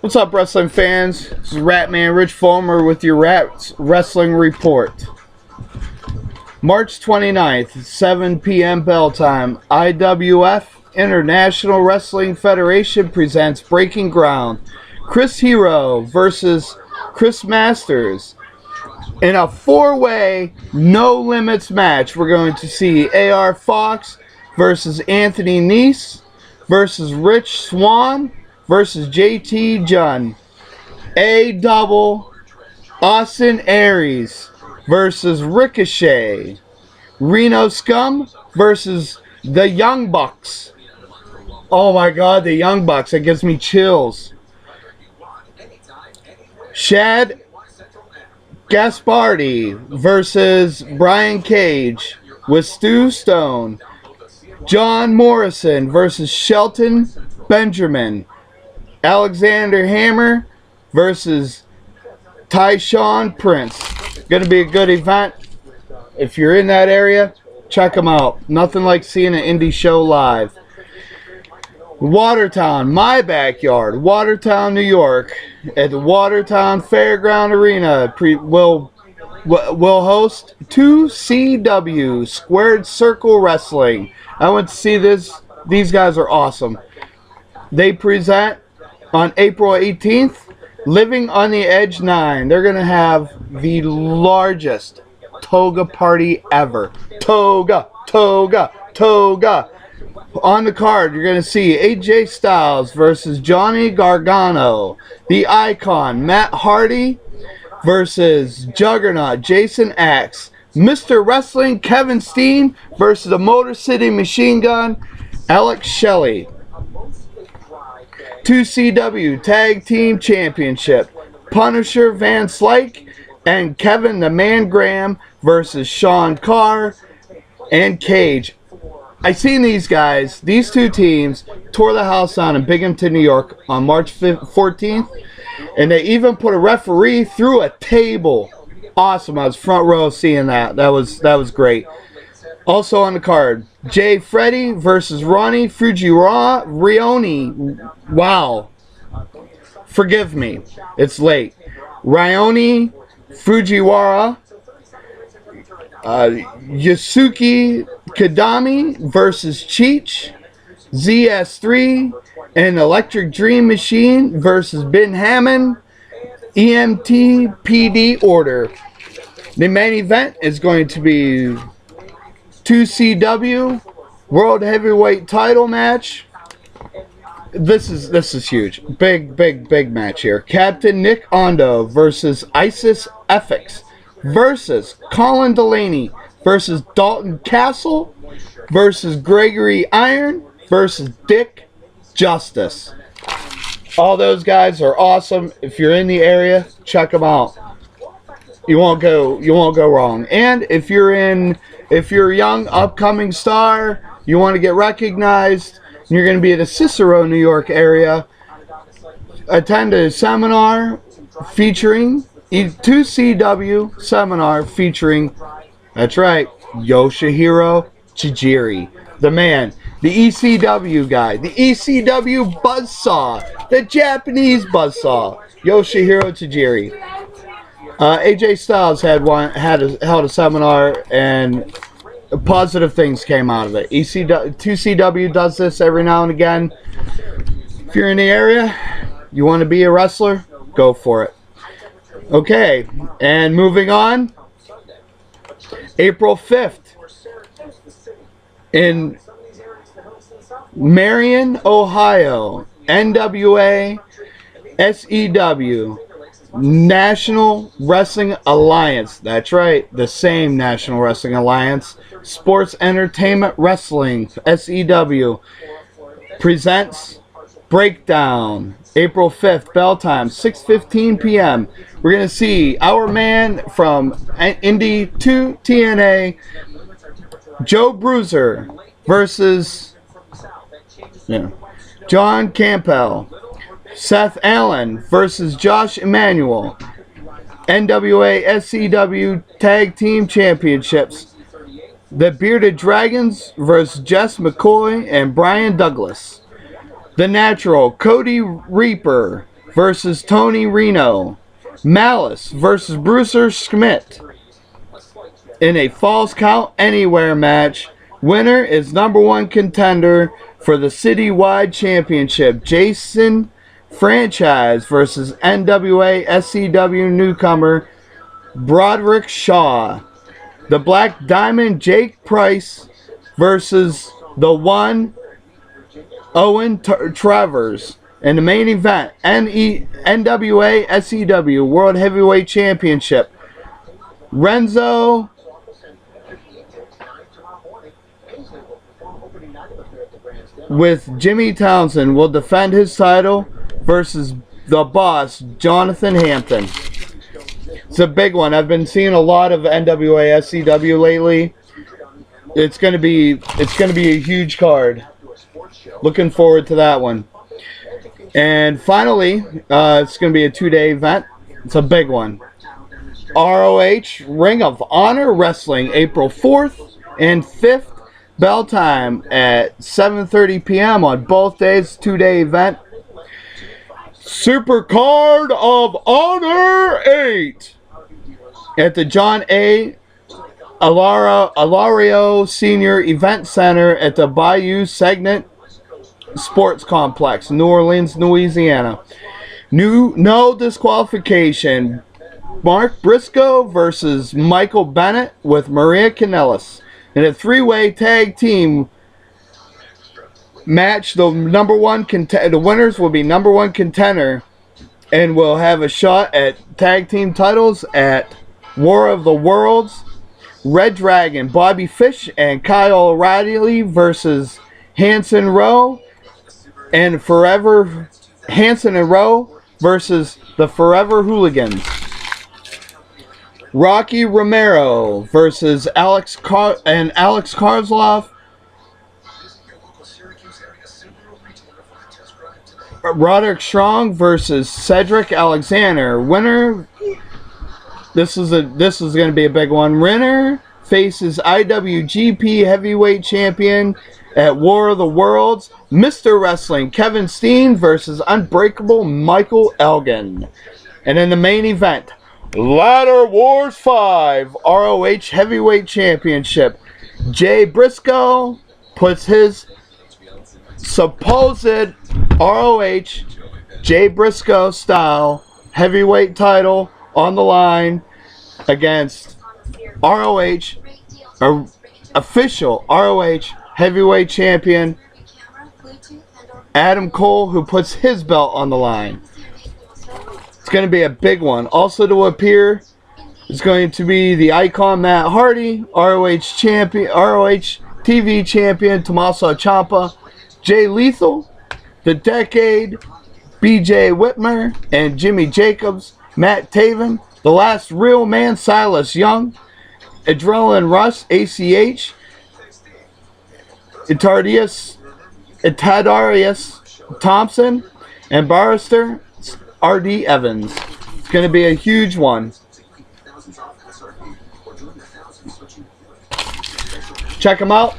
What's up, wrestling fans? This is Ratman Rich Fulmer with your Rats Wrestling Report. March 29th, 7 p.m. bell time, IWF International Wrestling Federation presents Breaking Ground. Chris Hero versus Chris Masters. In a four-way, no limits match, we're going to see AR Fox versus Anthony Nese versus Rich Swann versus JT Junn. A double, Austin Aries versus Ricochet. Reno Scum versus the Young Bucks. Oh my god, the Young Bucks. That gives me chills. Shad Gaspardi versus Brian Cage with Stu Stone. John Morrison versus Shelton Benjamin. Alexander Hammer versus Tyshawn Prince. Gonna be a good event. If you're in that area, check them out. Nothing like seeing an indie show live. Watertown, my backyard, Watertown, New York, at the Watertown Fairground Arena will host 2CW Squared Circle Wrestling. I went to see this. These guys are awesome. They present on April 18th, Living on the Edge 9. They're going to have the largest toga party ever. Toga, toga, toga. On the card, you're going to see AJ Styles versus Johnny Gargano. The Icon, Matt Hardy versus Juggernaut, Jason Axe. Mr. Wrestling, Kevin Steen versus the Motor City Machine Gun, Alex Shelley. 2CW Tag Team Championship, Punisher Van Slyke and Kevin the Man Graham versus Sean Carr and Cage. I seen these guys, these two teams, tore the house down in Binghamton, New York on March 14th, and they even put a referee through a table. Awesome. I was front row seeing that. That was great. Also on the card, Jay Freddy versus Ronnie Fujiwara Rioni. Wow. Forgive me. It's late. Rioni Fujiwara. Yusuke Kadami versus Cheech. ZS3 and Electric Dream Machine versus Ben Hammond. EMT PD Order. The main event is going to be 2CW World Heavyweight Title match. This is huge. Big match here. Captain Nick Ondo versus Isis Ethics versus Colin Delaney versus Dalton Castle versus Gregory Iron versus Dick Justice. All those guys are awesome. If you're in the area, check them out. You won't go wrong. And if you're a young upcoming star, you want to get recognized, and you're going to be at the Cicero, New York area, attend a seminar featuring 2CW seminar featuring, that's right, Yoshihiro Tajiri, the man, the ECW guy, the ECW buzzsaw, the Japanese buzzsaw, Yoshihiro Tajiri. AJ Styles held a seminar, and positive things came out of it. 2CW does this every now and again. If you're in the area, you want to be a wrestler, go for it. Okay, and moving on, April 5th in Marion, Ohio, NWA SEW National Wrestling Alliance. That's right, the same National Wrestling Alliance. Sports Entertainment Wrestling, SEW, presents Breakdown. April 5th, bell time, 6:15 p.m. We're going to see our man from Indy 2 TNA, Joe Bruiser, versus John Campbell. Seth Allen versus Josh Emanuel. NWA SCW Tag Team Championships. The Bearded Dragons versus Jess McCoy and Brian Douglas. The Natural, Cody Reaper versus Tony Reno. Malice versus Bruiser Schmidt in a Falls Count Anywhere match. Winner is #1 contender for the Citywide Championship, Jason Franchise versus NWA SCW newcomer Broderick Shaw. The Black Diamond, Jake Price versus the one Owen Travers. In the main event, NWA SCW World Heavyweight Championship, Renzo with Jimmy Townsend will defend his title versus the Boss, Jonathan Hampton. It's a big one. I've been seeing a lot of NWA SCW lately. It's gonna be a huge card. Looking forward to that one. And finally, it's going to be a 2-day event. It's a big one. ROH Ring of Honor Wrestling, April 4th and 5th. Bell time at 7:30 p.m. on both days. 2-day event. Super Card of Honor 8 at the John A. Alario Senior Event Center at the Bayou Segment Sports Complex, New Orleans, Louisiana. No disqualification. Mark Briscoe versus Michael Bennett with Maria Kanellis in a 3-way tag team match. The winners will be #1 contender and will have a shot at tag team titles at War of the Worlds. Red Dragon, Bobby Fish and Kyle O'Reilly versus Hanson Rowe. And Hanson and Rowe versus the Forever Hooligans. Rocky Romero versus Alex Karsloff. Roderick Strong versus Cedric Alexander. Winner. This is going to be a big one. Winner faces IWGP Heavyweight Champion at War of the Worlds, Mr. Wrestling Kevin Steen versus Unbreakable Michael Elgin. And in the main event, Ladder Wars 5 ROH Heavyweight Championship. Jay Briscoe puts his supposed ROH Jay Briscoe style heavyweight title on the line against ROH, official ROH heavyweight champion Adam Cole, who puts his belt on the line. It's going to be a big one. Also to appear is going to be the Icon Matt Hardy, ROH TV champion Tommaso Ciampa, Jay Lethal, The Decade, BJ Whitmer, and Jimmy Jacobs, Matt Taven, The Last Real Man Silas Young, Adrenaline Rush ACH, Tadarius Thompson, and Barrister R.D. Evans. It's going to be a huge one. Check them out.